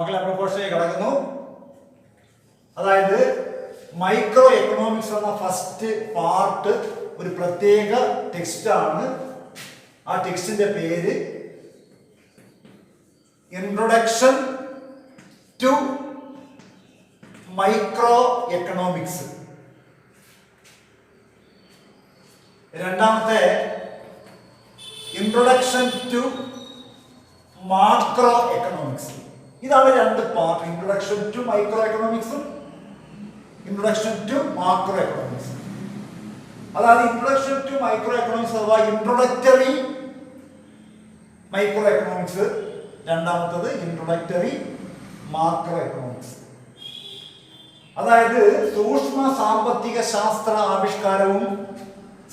പ്രൊപ്പോഷനിലേക്ക് കടക്കുന്നു. അതായത് micro economics എന്ന ഫസ്റ്റ് പാർട്ട് ഒരു പ്രത്യേക ടെക്സ്റ്റാണ്. ആ ടെക്സ്റ്റിന്റെ പേര് ഇൻട്രൊഡക്ഷൻ ടു മൈക്രോ എക്കണോമിക്സ്. രണ്ടാമത്തെ ഇൻട്രൊഡക്ഷൻ ടു മാക്രോ എക്കണോമിക്സ്. ഇതാണ് രണ്ട് പാർട്ട്, ഇൻട്രൊഡക്ഷൻ ടു മൈക്രോ എക്കണോമിക്സും ഇൻട്രൊഡക്ഷൻ ടു മാക്രോ എക്കണോമിക്സ്. അതായത് ഇൻട്രൊഡക്ഷൻ ടു മൈക്രോ എക്കണോമിക്സ് അഥവാ ഇൻട്രൊഡക്ടറി മൈക്രോ എക്കണോമിക്സ്, രണ്ടാമത്തത് ഇൻട്രൊഡക്ടറി മാക്രോ എക്കണോമിക്സ്. അതായത് സൂക്ഷ്മ സാമ്പത്തിക ശാസ്ത്ര ആവിഷ്കാരവും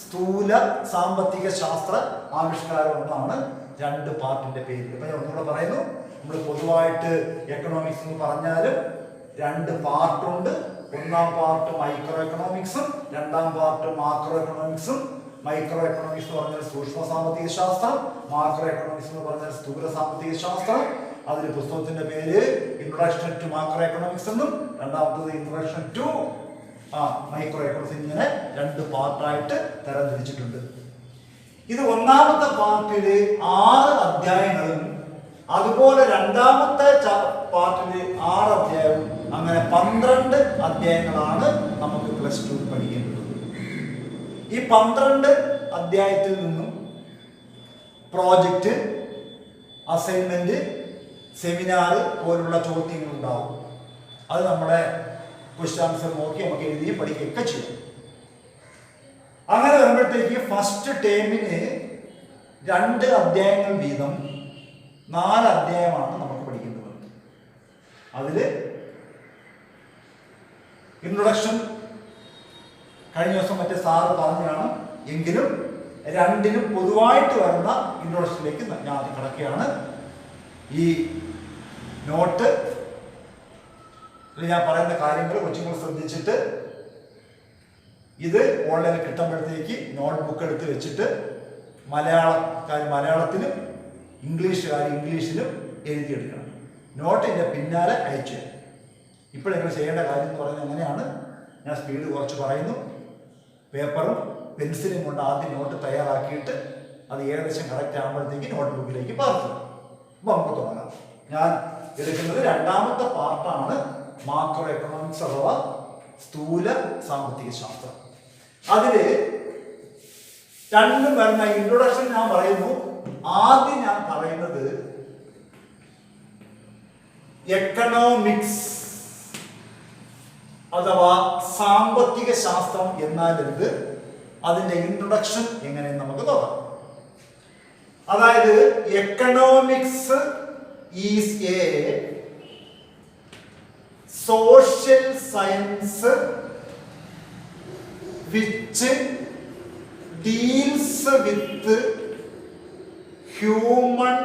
സ്ഥൂല സാമ്പത്തിക ശാസ്ത്ര ആവിഷ്കാരവും എന്നാണ് രണ്ട് പാർട്ടിന്റെ പേര്. ഇപ്പൊ ഞാൻ ഒന്നുകൂടെ പറയുന്നു, നമ്മൾ പൊതുവായിട്ട് എക്കണോമിക്സ് എന്ന് പറഞ്ഞാലും രണ്ട് പാർട്ടുണ്ട്. ഒന്നാം പാർട്ട് മൈക്രോ എക്കണോമിക്സും രണ്ടാം പാർട്ട് മാക്രോ എക്കണോമിക്സും. മൈക്രോ എക്കണോമിക്സ് എന്ന് പറഞ്ഞാൽ സൂക്ഷ്മ സാമ്പത്തിക ശാസ്ത്രം, മാക്രോ എക്കണോമിക്സ് എന്ന് പറഞ്ഞാൽ സ്ഥൂല സാമ്പത്തിക ശാസ്ത്രം. അതിൽ പുസ്തകത്തിന്റെ പേര് ഇൻട്രൊഡക്ഷൻ ടു മാക്രോ എക്കണോമിക്സ് എന്നും രണ്ടാമത്തത് ഇൻട്രൊഡക്ഷൻ ടു മൈക്രോ എക്കണോമിക്സ്. ഇങ്ങനെ രണ്ട് പാർട്ടായിട്ട് തരംതിരിച്ചിട്ടുണ്ട്. ഇത് ഒന്നാമത്തെ പാർട്ടില് 6 അധ്യായങ്ങളും അതുപോലെ രണ്ടാമത്തെ പാർട്ടില് 6 അധ്യായവും, അങ്ങനെ 12 അധ്യായങ്ങളാണ് നമുക്ക് പ്ലസ് 2 പഠിക്കേണ്ടത്. ഈ 12 അധ്യായത്തിൽ നിന്നും പ്രോജക്റ്റ്, അസൈൻമെന്റ്, സെമിനാർ പോലുള്ള ചോദ്യങ്ങൾ ഉണ്ടാവും. അത് നമ്മുടെ ക്വസ്റ്റ്യൻ ആൻസർ നോക്കി നമുക്ക് എഴുതി പഠിക്കുകയൊക്കെ ചെയ്യും. അങ്ങനെ വരുമ്പോഴത്തേക്ക് ഫസ്റ്റ് ടേമിന് 2 അധ്യായങ്ങൾ വീതം 4 അധ്യായമാണ് നമുക്ക് പഠിക്കേണ്ടത്. അതിൽ ഇൻട്രൊഡക്ഷൻ കഴിഞ്ഞ ദിവസം മറ്റേ സാറ് പറഞ്ഞാണ്, എങ്കിലും രണ്ടിനും പൊതുവായിട്ട് വരുന്ന ഇൻട്രൊഡക്ഷനിലേക്ക് ഞാൻ കിടക്കുകയാണ്. ഈ നോട്ട് ഞാൻ പറയുന്ന കാര്യങ്ങൾ കൊച്ചുങ്ങൾ ശ്രദ്ധിച്ചിട്ട് ഇത് ഓൺലൈനിൽ കിട്ടുമ്പോഴത്തേക്ക് നോട്ട് ബുക്ക് എടുത്ത് വെച്ചിട്ട് മലയാളത്തിലും ഇംഗ്ലീഷിലും എഴുതിയെടുക്കണം. നോട്ടിൻ്റെ പിന്നാലെ അയച്ചു തരും. ഇപ്പോഴെങ്ങനെ ചെയ്യേണ്ട കാര്യം എന്ന് പറയുന്നത് എങ്ങനെയാണ്, ഞാൻ സ്പീഡ് കുറച്ച് പറയുന്നു. പേപ്പറും പെൻസിലും കൊണ്ട് ആദ്യം നോട്ട് തയ്യാറാക്കിയിട്ട് അത് ഏകദേശം കറക്റ്റ് ആകുമ്പോഴത്തേക്ക് നോട്ട് ബുക്കിലേക്ക് പകർത്തും. അപ്പോൾ നമുക്ക് തുടങ്ങാം. ഞാൻ എടുക്കുന്നത് രണ്ടാമത്തെ പാർട്ടാണ് മാക്രോ എക്കണോമിക്സ് അഥവാ സ്ഥൂല സാമ്പത്തിക ശാസ്ത്രം. അതില് രണ്ടും വരുന്ന ഇൻട്രൊഡക്ഷൻ ഞാൻ പറയുന്നു. ആദ്യം ഞാൻ പറയുന്നത് എക്കണോമിക്സ് അഥവാ സാമ്പത്തിക ശാസ്ത്രം എന്നാൽ എന്ത്, അതിന്റെ ഇൻട്രൊഡക്ഷൻ എങ്ങനെയെന്ന് നമുക്ക് നോക്കാം. അതായത് economics is A social science which deals with human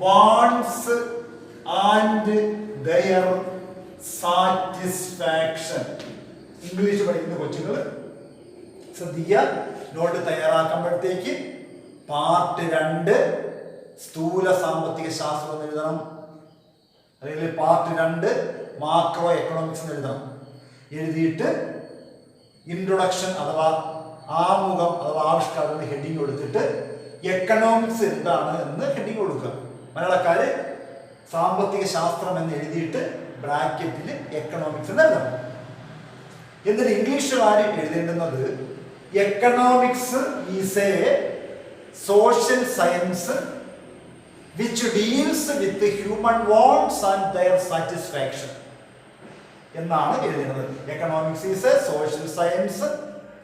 wants and their satisfaction. English പഠിക്കുന്ന കൊച്ചുങ്ങൾ ശ്രദ്ധിക്കുക. നോട്ട് തയ്യാറാക്കുമ്പോഴത്തേക്ക് പാർട്ട് 2 സ്ഥൂല സാമ്പത്തിക ശാസ്ത്രം എഴുതണം, അല്ലെങ്കിൽ പാർട്ട് 2 മാക്രോ എക്കണോമിക്സ് എഴുതണം. എഴുതിയിട്ട് ഇൻട്രൊഡക്ഷൻ അഥവാ ആമുഖം അഥവാ ആവിഷ്കാരം ഹെഡിങ് കൊടുത്തിട്ട് എക്കണോമിക്സ് എന്താണ് എന്ന് ഹെഡിങ് കൊടുക്കുക. മലയാളക്കാര് സാമ്പത്തിക ശാസ്ത്രം എന്ന് എഴുതിയിട്ട് ബ്രാക്കറ്റിൽ എക്കണോമിക്സ് എന്ന് എഴുതണം. എന്നിട്ട് ഇംഗ്ലീഷുകാർ എഴുതേണ്ടുന്നത് economics is a social science which deals with the human wants and their satisfaction എന്നാണ് എഴുതുന്നത്. Economics is a social science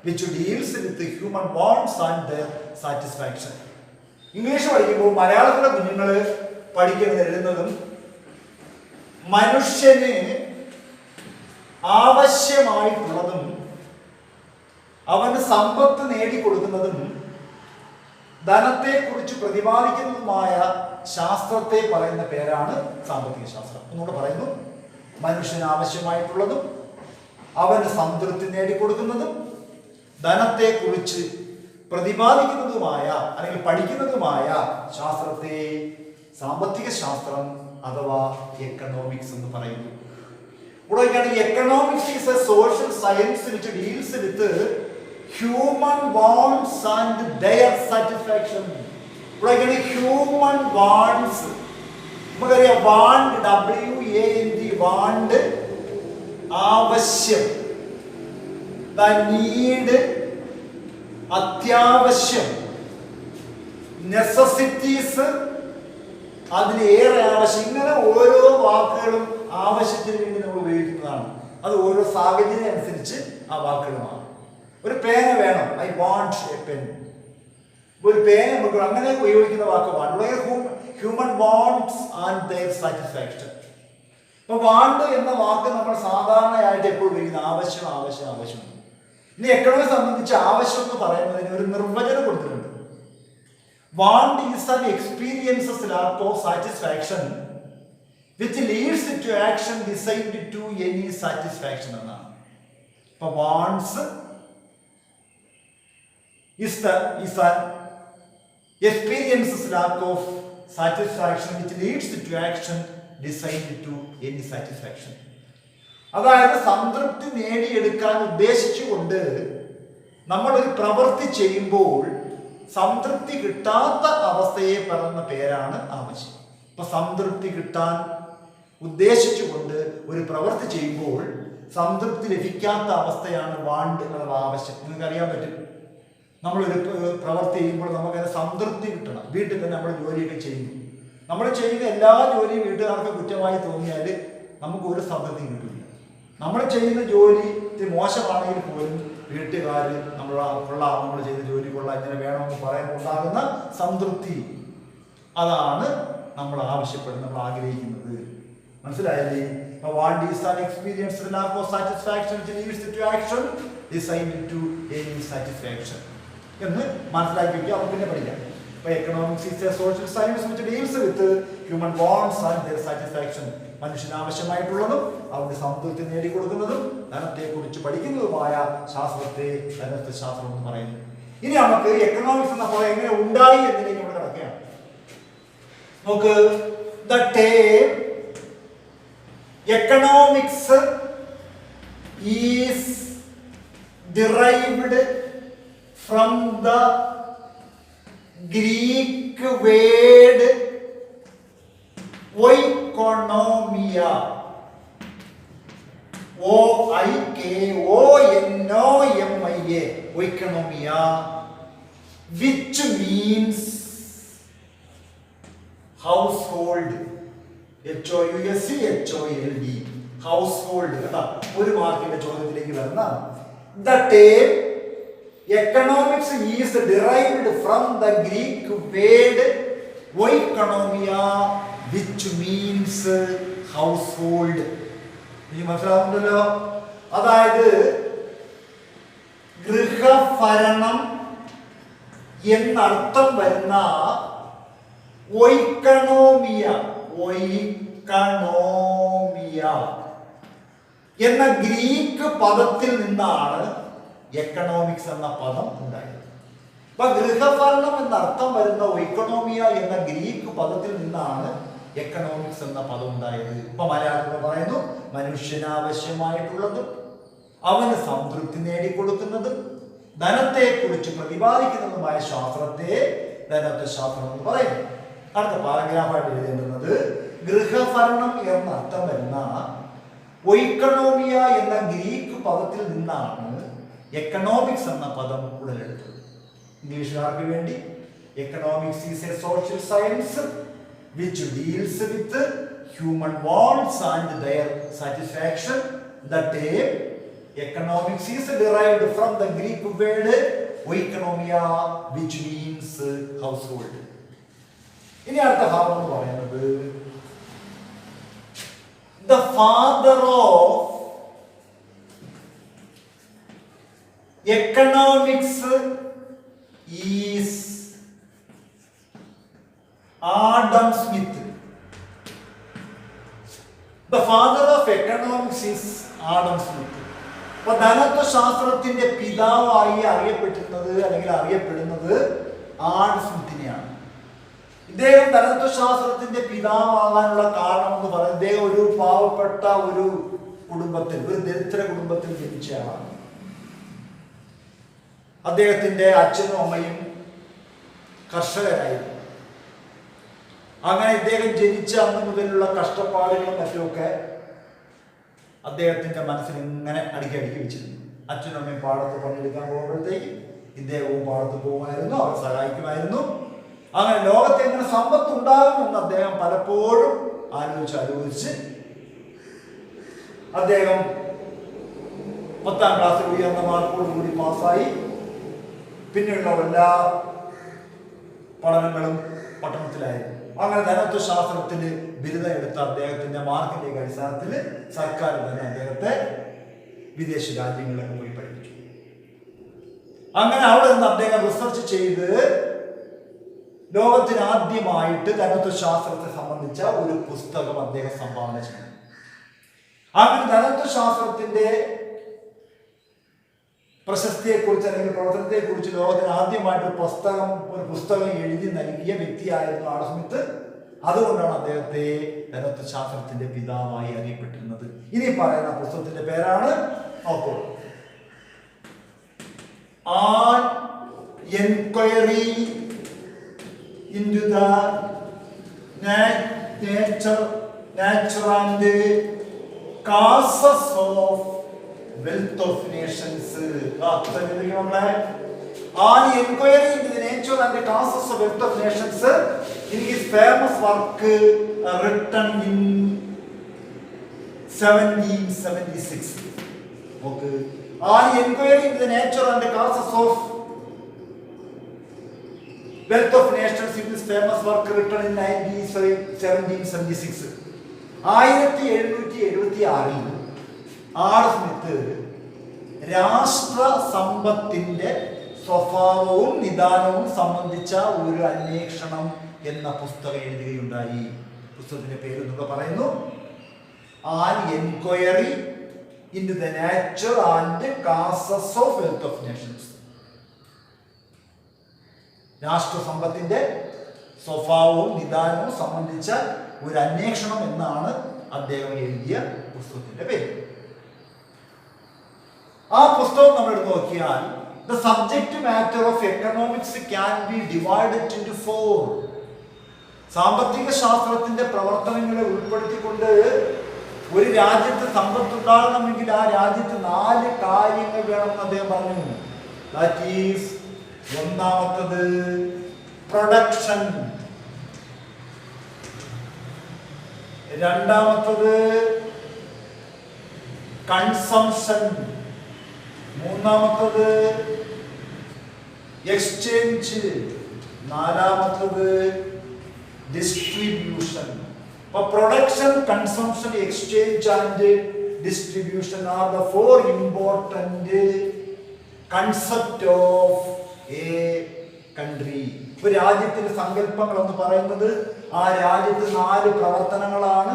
which deals with the human wants and their satisfaction. English പഠിക്കുമ്പോൾ മലയാളത്തിലെ കുഞ്ഞുങ്ങൾ പഠിക്കുന്നത് എഴുതുന്നതും മനുഷ്യന് ആവശ്യമായിട്ടുള്ളതും അവന് സമ്പത്ത് നേടിക്കൊടുക്കുന്നതും ധനത്തെക്കുറിച്ച് പ്രതിപാദിക്കുന്നതുമായ ശാസ്ത്രത്തെ പറയുന്ന പേരാണ് സാമ്പത്തിക ശാസ്ത്രം. ഒന്നുകൂടെ പറയുന്നു, മനുഷ്യന് ആവശ്യമായിട്ടുള്ളതും അവന് സംതൃപ്തി നേടിക്കൊടുക്കുന്നതും ധനത്തെക്കുറിച്ച് പ്രതിപാദിക്കുന്നതുമായ അല്ലെങ്കിൽ പഠിക്കുന്നതുമായ ശാസ്ത്രത്തെ സാമ്പത്തിക ശാസ്ത്രം അഥവാ എക്കണോമിക്സ് എന്ന് പറയുന്നു. ഇവിടെ economics is a social science which deals with human wants and their satisfaction. ഇവിടെ ഹ്യൂമൻ വാണ്ട്സ്, നമുക്കറിയാം വാണ്ട്, WAND, വാണ്ട് ആവശ്യം, നീഡ് അത്യാവശ്യം, നെസസിറ്റീസ് അതിലേറെ ആവശ്യം. ഇങ്ങനെ ഓരോ വാക്കുകളും ആവശ്യത്തിന് വേണ്ടി നമ്മൾ ഉപയോഗിക്കുന്നതാണ്. അത് ഓരോ സാഹചര്യം അനുസരിച്ച് ആ വാക്കുകളുമാണ്. ഒരു പേന വേണം, ഐ വാണ്ട് എ പെൻ. ഒരു പേന നമുക്ക് അങ്ങനെ ഉപയോഗിക്കുന്ന വാക്കുമാണ് human wants and their satisfaction. ഇപ്പൊ വാണ്ട് എന്ന വാക്ക് നമ്മൾ സാധാരണയായിട്ട് എപ്പോഴും ഉപയോഗിക്കുന്ന ആവശ്യം ആവശ്യം ആവശ്യം. ഇനി എക്കണോമിക്സ് സംബന്ധിച്ച് ആവശ്യം എന്ന് പറയുന്നതിന് ഒരു നിർവചനം കൊടുത്തിട്ടുണ്ട്. Want is an experience's lack of satisfaction which leads to action designed to any satisfaction എന്നാണ്. ഇപ്പൊ wants is an experience's lack of satisfaction which leads to action designed to any satisfaction. അതായത് സംതൃപ്തി നേടിയെടുക്കാൻ ഉദ്ദേശിച്ചുകൊണ്ട് നമ്മളൊരു പ്രവൃത്തി ചെയ്യുമ്പോൾ സംതൃപ്തി കിട്ടാത്ത അവസ്ഥയെ പറയുന്ന പേരാണ് ആവശ്യം. ഇപ്പൊ സംതൃപ്തി കിട്ടാൻ ഉദ്ദേശിച്ചുകൊണ്ട് ഒരു പ്രവൃത്തി ചെയ്യുമ്പോൾ സംതൃപ്തി ലഭിക്കാത്ത അവസ്ഥയാണ് വാണ്ട് അഥവാ ആവശ്യം. നിങ്ങൾക്ക് അറിയാൻ പറ്റും, നമ്മളൊരു പ്രവൃത്തി ചെയ്യുമ്പോൾ നമുക്കതിന് സംതൃപ്തി കിട്ടണം. വീട്ടിൽ തന്നെ നമ്മൾ ജോലിയൊക്കെ ചെയ്യുന്നു, നമ്മൾ ചെയ്യുന്ന എല്ലാ ജോലിയും വീട്ടുകാർക്ക് കുറ്റമായി തോന്നിയാൽ നമുക്ക് ഒരു സംതൃപ്തി കിട്ടില്ല. നമ്മൾ ചെയ്യുന്ന ജോലി മോശമാണെങ്കിൽ പോലും വീട്ടുകാർ നമ്മൾ ചെയ്യുന്ന ജോലി കൊള്ളാം, ഇങ്ങനെ വേണമെന്ന് പറയുമ്പോൾ ഉണ്ടാകുന്ന സംതൃപ്തി, അതാണ് നമ്മൾ ആവശ്യപ്പെടുന്നത്, നമ്മൾ ആഗ്രഹിക്കുന്നത്. മനസ്സിലായല്ലേ? Want is an experience lack of satisfaction which leads to action designed to any satisfaction എന്ന് മനസ്സിലാക്കി വയ്ക്കുക. അപ്പോൾ പിന്നെ പഠിക്കാം. ഇപ്പോൾ economics is a social science which deals with human wants and their satisfaction. മനുഷ്യന് ആവശ്യമായിട്ടുള്ളതും അവന്റെ സംതൃപ്തി നേടിക്കൊടുക്കുന്നതും ധനത്തെക്കുറിച്ച് പഠിക്കുന്നതുമായ ശാസ്ത്രത്തെ ധനശാസ്ത്രം എന്ന് പറയുന്നു. ഇനി നമുക്ക് എക്കണോമിക്സ് നമ്മൾ എങ്ങനെ ഉണ്ടായി എന്നതിലേക്ക് ഇവിടെ കിടക്കുകയാണ്. നമുക്ക് the term economics is derived from the Greek word oikonomia, oikonomia, oikonomia, which means household, HOUSEHOLD, household. ഒരു മാർക്കിന്റെ ചോദ്യത്തിലേക്ക് വരുന്ന the term economics is derived from the Greek word oikonomia, which means household. ഈ മനസ്സിലാവുന്നുണ്ടല്ലോ? അതായത് ഗൃഹഭരണം എന്നർത്ഥം വരുന്ന ഓയിക്കണോമിയ എന്ന ഗ്രീക്ക് പദത്തിൽ നിന്നാണ് എക്കണോമിക്സ് എന്ന പദം ഉണ്ടായത്. അപ്പൊ ഗൃഹഭരണം എന്നർത്ഥം വരുന്ന ഓയിക്കണോമിയ എന്ന ഗ്രീക്ക് പദത്തിൽ നിന്നാണ് എക്കണോമിക്സ് എന്ന പദം ഉണ്ടായത്. ഇപ്പൊ മലയാളത്തിൽ പറയുന്നു മനുഷ്യനാവശ്യമായിട്ടുള്ളതും അവന് സംതൃപ്തി നേടിക്കൊടുക്കുന്നതും ധനത്തെ കുറിച്ച് പ്രതിപാദിക്കുന്നതുമായ ശാസ്ത്രത്തെ ധനത്വശാസ്ത്രം എന്ന് പറയുന്നു. അടുത്ത പാരഗ്രാഫായിട്ട് എഴുതേണ്ടുന്നത് ഗൃഹഭരണം എന്നർത്ഥം വരുന്ന ഓയിക്കണോമിയ എന്ന ഗ്രീക്ക് പദത്തിൽ നിന്നാണ് എക്കണോമിക്സ് എന്ന പദം ഉടലെടുത്തത്. ഇംഗ്ലീഷുകാർക്ക് വേണ്ടി economics is a social science which deals with human wants and their satisfaction. The term economics is derived from the Greek word oikonomia, which means household. ഇനി അടുത്ത ഭാഗം എന്ന് പറയുന്നത് the father of economics is Adam Smith. The father of economics is Adam Smith. അപ്പോൾ ധനത്വശാസ്ത്രത്തിന്റെ പിതാവായി അറിയപ്പെട്ടിരുന്നത് അല്ലെങ്കിൽ അറിയപ്പെടുന്നത് ആഡം സ്മിത്തിനെയാണ്. ഇദ്ദേഹം ധനതത്വശാസ്ത്രത്തിന്റെ പിതാവാകാനുള്ള കാരണം എന്ന് പറയുന്നത് ഇദ്ദേഹം ഒരു പാവപ്പെട്ട ഒരു കുടുംബത്തിൽ, ഒരു ദരിദ്ര കുടുംബത്തിൽ ജനിച്ചയാളാണ്. അദ്ദേഹത്തിന്റെ അച്ഛനും അമ്മയും കർഷകരായിരുന്നു. അങ്ങനെ ഇദ്ദേഹം ജനിച്ച അന്ന് മുതലുള്ള കഷ്ടപ്പാടുകളും മറ്റുമൊക്കെ അദ്ദേഹത്തിന്റെ മനസ്സിൽ ഇങ്ങനെ അടുക്കി വെച്ചിരുന്നു. അച്ഛനും അമ്മയും പാടത്ത് പണിയെടുക്കാൻ പോകുമ്പോഴത്തേക്ക് ഇദ്ദേഹവും പാടത്ത് പോകുമായിരുന്നു, അവരെ സഹായിക്കുമായിരുന്നു. അങ്ങനെ ലോകത്ത് എങ്ങനെ സമ്പത്ത് ഉണ്ടാകുമെന്ന് അദ്ദേഹം പലപ്പോഴും ആലോചിച്ച് അദ്ദേഹം 10ാം ക്ലാസ്സിൽ ഉയർന്ന മാർക്കോടുകൂടി പാസ്സായി. പിന്നെയുള്ള എല്ലാ പഠനങ്ങളും പട്ടണത്തിലായിരുന്നു. അങ്ങനെ ധനതത്വശാസ്ത്രത്തിൽ ബിരുദം എടുത്ത അദ്ദേഹത്തിന്റെ മാർക്കിന്റെ അടിസ്ഥാനത്തിൽ സർക്കാർ തന്നെ അദ്ദേഹത്തെ വിദേശ രാജ്യങ്ങളിലൊക്കെ പോയി പഠിപ്പിച്ചു. അങ്ങനെ അവിടെ നിന്ന് അദ്ദേഹം റിസർച്ച് ചെയ്ത് ലോകത്തിന് ആദ്യമായിട്ട് ധനതത്വശാസ്ത്രത്തെ സംബന്ധിച്ച ഒരു പുസ്തകം അദ്ദേഹം സംഭാവന ചെയ്തു. അങ്ങനെ ധനതത്വശാസ്ത്രത്തിന്റെ പ്രശസ്തിയെക്കുറിച്ച് അല്ലെങ്കിൽ പ്രവർത്തനത്തെക്കുറിച്ച് ലോകത്തിന് ആദ്യമായിട്ട് ഒരു പുസ്തകം എഴുതി നൽകിയ വ്യക്തിയായിരുന്നു ആഡം സ്മിത്ത്. അതുകൊണ്ടാണ് അദ്ദേഹത്തെ ധനതത്വശാസ്ത്രത്തിന്റെ പിതാവായി അറിയപ്പെട്ടിരുന്നത്. ഇനി പറയുന്ന പുസ്തകത്തിന്റെ പേരാണ് നോക്കൂ, an enquiry into the nature and causes of wealth of nations. On inquiry into the nature and the causes of wealth of nations in his famous work written in 1776. Okay. On inquiry into the nature and the causes of Wealth of Nations in this famous work written in 1776. 1776 Adam Smith രാഷ്ട്ര സമ്പത്തിന്റെ സ്വഭാവവും നിദാനവും സംബന്ധിച്ച ഒരു അന്വേഷണം എന്ന പുസ്തകം എഴുതുകയുണ്ടായി. പുസ്തകത്തിന്റെ പേര് എന്നൊക്കെ പറയുന്നു an enquiry into the nature and causes of wealth of nations. രാഷ്ട്രസമ്പത്തിന്റെ സ്വഭാവവും നിദാനവും സംബന്ധിച്ച ഒരു അന്വേഷണം എന്നാണ് അദ്ദേഹം എഴുതിയ പുസ്തകത്തിന്റെ പേര്. ആ പുസ്തകം നമ്മൾ എടുത്ത് നോക്കിയാൽ the subject matter of economics can be divided into 4. സാമ്പത്തിക ശാസ്ത്രത്തിന്റെ പ്രവർത്തനങ്ങളെ ഉൾപ്പെടുത്തിക്കൊണ്ട് ഒരു രാജ്യത്ത് സമ്പത്ത് ഉണ്ടാകണമെങ്കിൽ ആ രാജ്യത്ത് 4 കാര്യങ്ങൾ വേണമെന്ന് അദ്ദേഹം പറഞ്ഞു. ദാറ്റ് ഈസ്, ഒന്നാമത്തത് പ്രൊഡക്ഷൻ, രണ്ടാമത്തത് കൺസംഷൻ, മൂന്നാമത്തത് എക്സ്ചേഞ്ച്, നാലാമത്തത് ഡിസ്ട്രിബ്യൂഷൻ. അപ്പൊ production, consumption, exchange and distribution are the 4 important concept of A country. ഒരു രാജ്യത്തിന്റെ സങ്കല്പങ്ങൾ എന്ന് പറയുന്നത് ആ രാജ്യത്ത് 4 പ്രവർത്തനങ്ങളാണ്.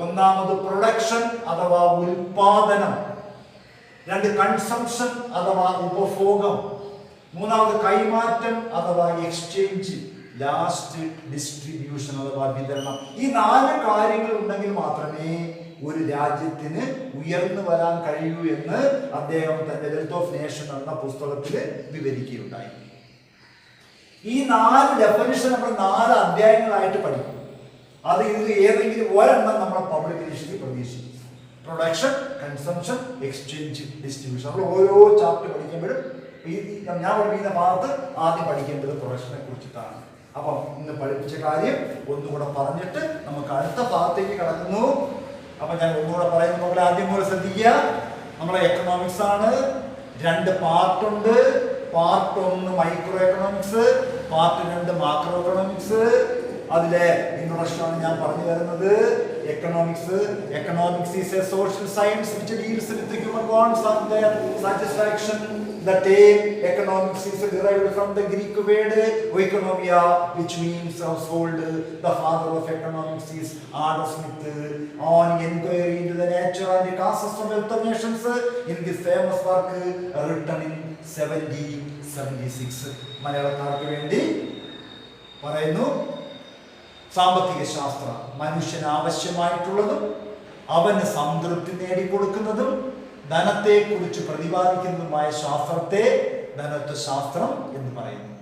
ഒന്നാമത് പ്രൊഡക്ഷൻ അഥവാ ഉൽപാദനം, 2 കൺസംഷൻ അഥവാ ഉപഭോഗം, 3 കൈമാറ്റം അഥവാ എക്സ്ചേഞ്ച്, ലാസ്റ്റ് ഡിസ്ട്രിബ്യൂഷൻ അഥവാ വിതരണം. ഈ 4 കാര്യങ്ങൾ ഉണ്ടെങ്കിൽ മാത്രമേ ഒരു രാജ്യത്തിന് ഉയർന്നു വരാൻ കഴിയൂ എന്ന് അദ്ദേഹം തന്റെ വെൽത്ത് ഓഫ് നേഷൻ എന്ന പുസ്തകത്തിൽ വിവരിക്കുകയുണ്ടായി. ഈ 4 ഡെഫിനിഷൻ നമ്മൾ 4 അധ്യായങ്ങളായിട്ട് പഠിക്കും. അത് ഇത് ഏതെങ്കിലും ഒരെണ്ണം നമ്മളെ പബ്ലിക് പരീക്ഷയ്ക്ക് പ്രതീക്ഷിക്കും. Production, consumption, exchange, distribution. നമ്മൾ ഓരോ ചാപ്റ്റർ പഠിക്കുമ്പോഴും ഞാൻ പഠിപ്പിക്കുന്ന ഭാഗത്ത് ആദ്യം പഠിക്കേണ്ടത് പ്രൊഡക്ഷനെ കുറിച്ചിട്ടാണ്. അപ്പം ഇന്ന് പഠിപ്പിച്ച കാര്യം ഒന്നുകൂടെ പറഞ്ഞിട്ട് നമുക്ക് അടുത്ത ഭാഗത്തേക്ക് കടക്കുന്നു. അപ്പൊ ഞാൻ ഒന്നുകൂടെ പറയുന്ന പോലെ ആദ്യം പോലെ ശ്രദ്ധിക്കുക. നമ്മളെ എക്കണോമിക്സ് ആണ്, 2 പാർട്ടുണ്ട്. Part 1 micro economics, part 2 macro economics. അതിലെ ഇൻട്രൊഡക്ഷൻ ആണ് ഞാൻ പറഞ്ഞു വരുന്നത്. Economics is a social science which deals with the human wants and their satisfaction. The term economics is derived from the Greek word oikonomia, which means household. The father of economics is Adam Smith. On inquiry into the nature and the causes of wealth of nations in this famous work written in 1776. മലയാളക്കാർക്ക് വേണ്ടി പറയുന്നു, സാമ്പത്തിക ശാസ്ത്രം മനുഷ്യന് ആവശ്യമായിട്ടുള്ളതും അവന് സംതൃപ്തി നേടിക്കൊടുക്കുന്നതും ധനത്തെക്കുറിച്ച് പ്രതിപാദിക്കുന്നതുമായ ശാസ്ത്രത്തെ ധനത്വശാസ്ത്രം എന്ന് പറയുന്നു.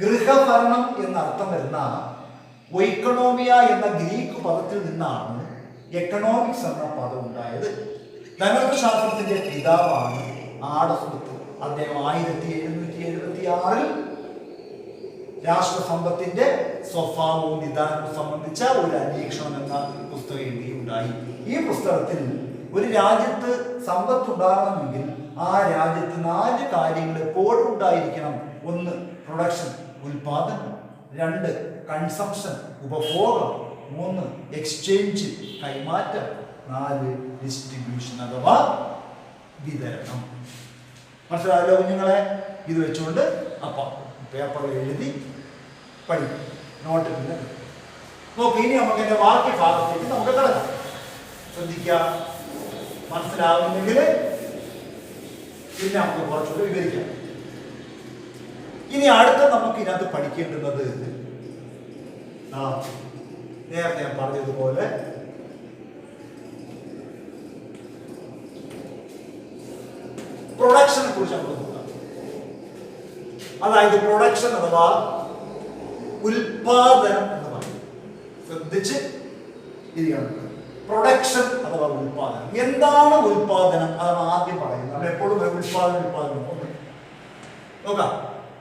ഗൃഹഭരണം എന്നർത്ഥം വരുന്ന ഒയിക്കണോമിയ എന്ന ഗ്രീക്ക് പദത്തിൽ നിന്നാണ് എക്കണോമിക്സ് എന്ന പദം ഉണ്ടായത്. ധനത്വശാസ്ത്രത്തിന്റെ പിതാവാണ് ആഡംസ്മിത്ത്. അദ്ദേഹം 1776 രാഷ്ട്രസമ്പത്തിന്റെ സ്വഭാവവും നിദാനവും സംബന്ധിച്ച ഒരു അന്വേഷണം എന്ന പുസ്തകം എഴുതിയുണ്ടായി. ഈ പുസ്തകത്തിൽ ഒരു രാജ്യത്ത് സമ്പത്ത് ഉണ്ടാകണമെങ്കിൽ ആ രാജ്യത്ത് 4 കാര്യങ്ങൾ എപ്പോഴും ഉണ്ടായിരിക്കണം. 1 പ്രൊഡക്ഷൻ ഉൽപാദനം, 2 കൺസംഷൻ ഉപഭോഗം, 3 എക്സ്ചേഞ്ച് കൈമാറ്റം, 4 ഡിസ്ട്രിബ്യൂഷൻ അഥവാ വിതരണം. മനസ്സിലായല്ലോ കുഞ്ഞുങ്ങളെ? ഇത് വെച്ചുകൊണ്ട് അപ്പം പേപ്പറിൽ എഴുതി പഠിക്കും, നോട്ട് പിന്നെ നോക്കി. ഇനി നമുക്ക് എൻ്റെ ബാക്കി ഭാഗത്തേക്ക് നമുക്ക് കിടക്കാം. ശ്രദ്ധിക്കാം, മനസ്സിലാവുന്നെങ്കിൽ പിന്നെ നമുക്ക് കുറച്ചുകൂടി വിവരിക്കാം. ഇനി അടുത്ത നമുക്ക് ഇതിനകത്ത് പഠിക്കേണ്ടുന്നത് നേരത്തെ ഞാൻ പറഞ്ഞതുപോലെ പ്രൊഡക്ഷനെ കുറിച്ച് നമുക്ക് നോക്കാം. അതായത് പ്രൊഡക്ഷൻ അഥവാ ഉൽപാദനം എന്ന് പറയും. ശ്രദ്ധിച്ച് ഇരിക്കണം. പ്രൊഡക്ഷൻ അഥവാ ഉൽപാദനം. എന്താണ് ഉൽപാദനം? അതാണ് ആദ്യം പറയുന്നത്. നമ്മൾ എപ്പോഴും ഉൽപാദനം നോക്കാം.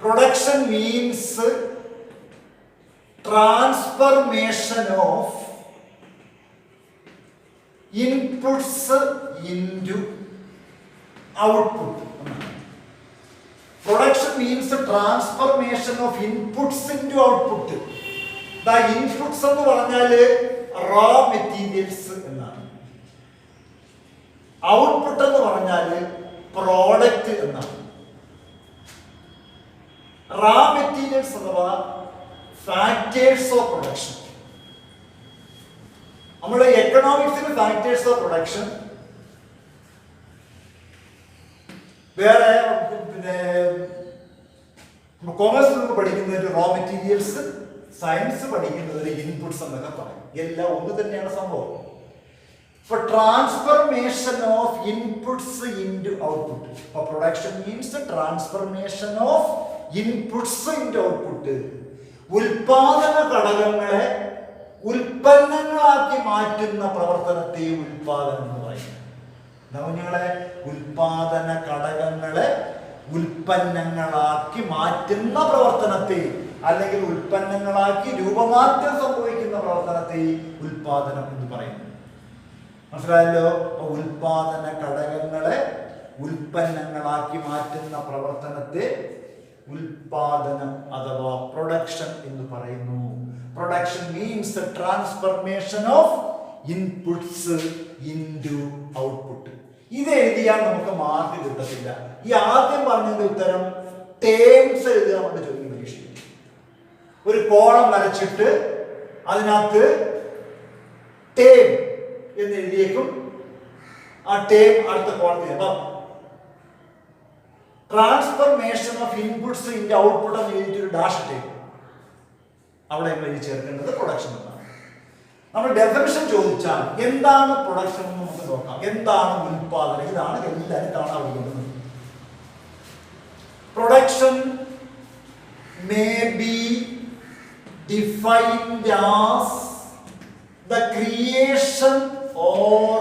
Production means transformation of inputs into output. Production means the transformation of inputs into output. The inputs എന്ന് പറഞ്ഞാൽ raw materials എന്നാണ്. Output എന്ന് പറഞ്ഞാൽ product എന്നാണ്. Raw materials അഥവാ factors of production. നമ്മുടെ എക്കണോമിക്സിൽ factors of production വേറെ പിന്നെ കോമേഴ്സിൽ നിന്ന് പഠിക്കുന്നത് റോ മെറ്റീരിയൽസ്, സയൻസ് പഠിക്കുന്നത് ഇൻപുട്സ് എന്നൊക്കെ പറയും. എല്ലാം ഒന്ന് തന്നെയാണ് സംഭവം. ഇപ്പൊ transformation of inputs into output. ഇപ്പൊ production means transformation of inputs into output. ഉൽപാദന ഘടകങ്ങളെ ഉൽപ്പന്നങ്ങളാക്കി മാറ്റുന്ന പ്രവർത്തനത്തെ ഉൽപാദനം എന്ന് പറയും. കുഞ്ഞുങ്ങളെ, ഉൽപാദന ഘടകങ്ങളെ ഉൽപ്പന്നങ്ങളാക്കി മാറ്റുന്ന പ്രവർത്തനത്തെ അല്ലെങ്കിൽ ഉൽപ്പന്നങ്ങളാക്കി രൂപമാറ്റം സംഭവിക്കുന്ന പ്രവർത്തനത്തെ ഉൽപാദനം എന്ന് പറയുന്നു. മനസ്സിലായല്ലോ? ഉൽപാദന ഘടകങ്ങളെ ഉൽപ്പന്നങ്ങളാക്കി മാറ്റുന്ന പ്രവർത്തനത്തെ ഉൽപാദനം അഥവാ പ്രൊഡക്ഷൻ എന്ന് പറയുന്നു. Production means the transformation of inputs into output. ഇത് എഴുതിയാൽ നമുക്ക് മാർക്ക് കിട്ടത്തില്ല. ഈ ആദ്യം പറഞ്ഞതിന്റെ ഉത്തരം ടേംസ് എഴുതുക കൊണ്ട് ചോദിക്കും പരീക്ഷയിൽ. ഒരു കോളം വരച്ചിട്ട് അതിനകത്ത് ടേം എന്ന് എഴുതിയേക്കും. ആ ടേം അടുത്ത കോളത്തിൽ. അപ്പം transformation of inputs into output എന്ന് എഴുതിയിട്ട് ഒരു ഡാഷ് ടേം അവിടെ എഴുതി ചേർക്കേണ്ടത് പ്രൊഡക്ഷൻ എന്നാണ്. നമ്മൾ ഡെഫിനിഷൻ ചോദിച്ചാൽ എന്താണ് പ്രൊഡക്ഷൻ എന്ന് നമുക്ക് നോക്കാം. എന്താണ് ഉൽപാദനം? ഇതാണ് എല്ലാവരും കാണാൻ വിടുന്നത്. Production may be defined as the creation or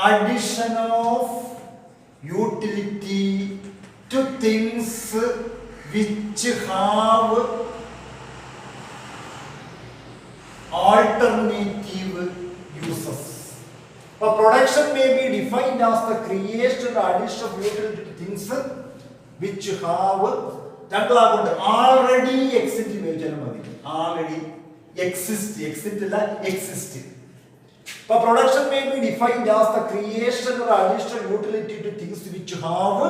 addition of utility to things which have alternative uses. But production may be defined as the creation or addition of utility to things which have already exist. But production may be defined as the creation or addition of utility to things which have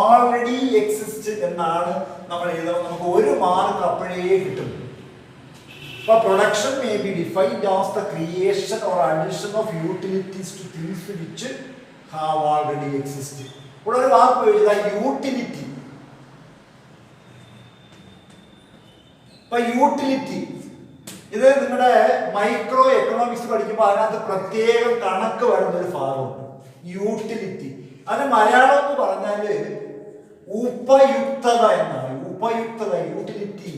already exist എന്നാണ് നമ്മൾ എഴുതുന്നത്. നമുക്ക് ഒരു mark അപ്പോഴേ കിട്ടും. But production may be defined as the creation or addition of utilities to things which have already existed. ഇവിടെ ഒരു വാക്ക് എഴുതുക, യൂട്ടിലിറ്റി. ഇപ്പൊ യൂട്ടിലിറ്റി ഇത് നിങ്ങളുടെ മൈക്രോ എക്കണോമിക്സ് പഠിക്കുമ്പോൾ അതിനകത്ത് പ്രത്യേകം കണക്ക് വരുന്ന ഒരു ഭാഗമുണ്ട്, യൂട്ടിലിറ്റി. അതിന് മലയാളം എന്ന് പറഞ്ഞാല് ഉപയുക്തത എന്നാണ്. ഉപയുക്തത, യൂട്ടിലിറ്റി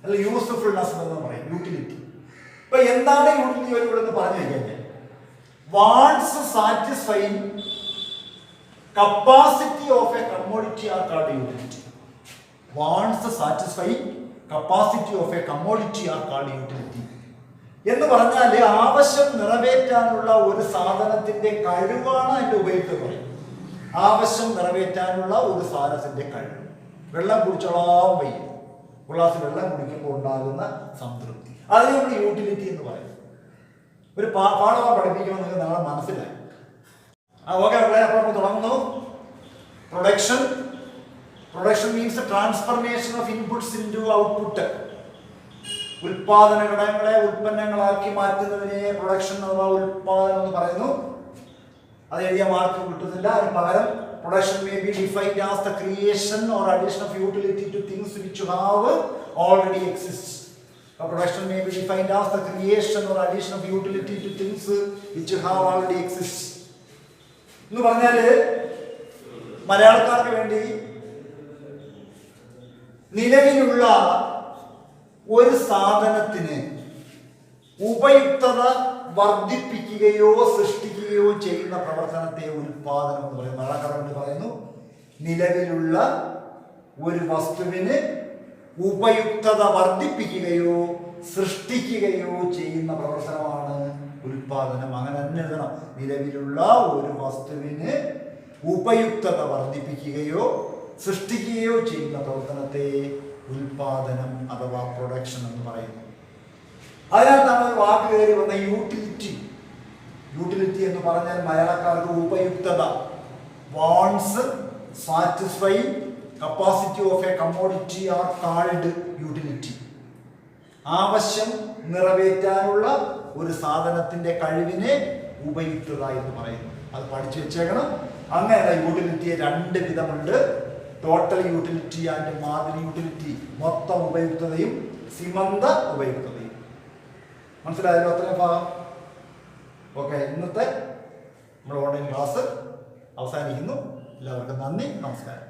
അല്ല യൂസ്ഫുൾനെസ് എന്ന് പറയും, യൂട്ടിലിറ്റി. ഇപ്പൊ എന്താണ് യൂട്ടിലിറ്റി ഇവിടെ നിന്ന് പറഞ്ഞു കഴിഞ്ഞാൽ wants satisfying capacity of a commodity are called utility. Wants satisfying capacity of a commodity are called utility എന്ന് പറഞ്ഞാൽ ആവശ്യം നിറവേറ്റാനുള്ള ഒരു സാധനത്തിന്റെ കഴിവാണ് അതിന്റെ ഉപയുക്തത പറയും. ആവശ്യം നിറവേറ്റാനുള്ള ഒരു സാധനത്തിന്റെ കഴിവ്. വെള്ളം കുടിച്ചോളാൻ വയ്യ, ഒരു ഗ്ലാസ് വെള്ളം കുടിക്കുമ്പോൾ ഉണ്ടാകുന്ന സംതൃപ്തി, അതിനെ നമ്മൾ യൂട്ടിലിറ്റി എന്ന് പറയും. ഒരു പാഠം പഠിപ്പിക്കുമ്പോൾ നിങ്ങൾക്ക് നാളെ മനസ്സിലായി. ഓക്കെ, അപ്പോൾ നമ്മൾ തുടങ്ങുന്നു. Production. Production means transformation of inputs into output. ഉൽപാദന ഘടകങ്ങളെ ഉൽപ്പന്നങ്ങളാക്കി മാറ്റുന്നതിനെ പ്രൊഡക്ഷൻ അഥവാ ഉൽപാദനം എന്ന് പറയുന്നു. അത് എഴുതിയ മാർക്ക് കിട്ടുന്നില്ല. അതിന് പകരം production may be defined as the creation or addition of utility to things which have already exist. Production may be defined as the creation or addition of utility to things which have already exist. എന്ന് പറഞ്ഞാല് മലയാളക്കാർക്ക് വേണ്ടി നിലവിലുള്ള ഒരു സാധനത്തിന് ഉപയുക്തത വർദ്ധിപ്പിക്കുകയോ സൃഷ്ടിക്കുകയോ ചെയ്യുന്ന പ്രവർത്തനത്തെ ഉൽപാദനം എന്ന് പറയുന്നു. മലയാളക്കാർക്ക് വേണ്ടി പറയുന്നു നിലവിലുള്ള ഒരു വസ്തുവിന് ഉപയുക്തത വർദ്ധിപ്പിക്കുകയോ സൃഷ്ടിക്കുകയോ ചെയ്യുന്ന പ്രവർത്തനമാണ് ഉൽപാദനം. അങ്ങനെ തന്നെ എഴുതണം. നിലവിലുള്ള ഒരു വസ്തുവിന് ഉപയുക്തത വർദ്ധിപ്പിക്കുകയോ സൃഷ്ടിക്കുകയോ ചെയ്യുന്ന പ്രവർത്തനത്തെ ഉൽപാദനം അഥവാ പ്രൊഡക്ഷൻ എന്ന് പറയുന്നു. അതിനകത്താണ് വാക്ക് കയറി വന്ന യൂട്ടിലിറ്റി. യൂട്ടിലിറ്റി എന്ന് പറഞ്ഞാൽ മലയാളക്കാർക്ക് ഉപയുക്തത. Wants satisfy capacity of a commodity are called utility. ആവശ്യം നിറവേറ്റാനുള്ള ഒരു സാധനത്തിന്റെ കഴിവിനെ ഉപയുക്തത എന്ന് പറയുന്നു. അത് പഠിച്ചു വെച്ചേക്കണം. അങ്ങനെയുള്ള യൂട്ടിലിറ്റിയെ രണ്ട് വിധമുണ്ട്: total utility and marginal utility. മൊത്തം ഉപയുക്തതയും സിമന്ത ഉപയുക്തതയും. മനസ്സിലായല്ലോ അത്രയും ഭാഗം? ഓക്കെ, ഇന്നത്തെ നമ്മുടെ ഓൺലൈൻ ക്ലാസ് അവസാനിക്കുന്നു. എല്ലാവർക്കും നന്ദി, നമസ്കാരം.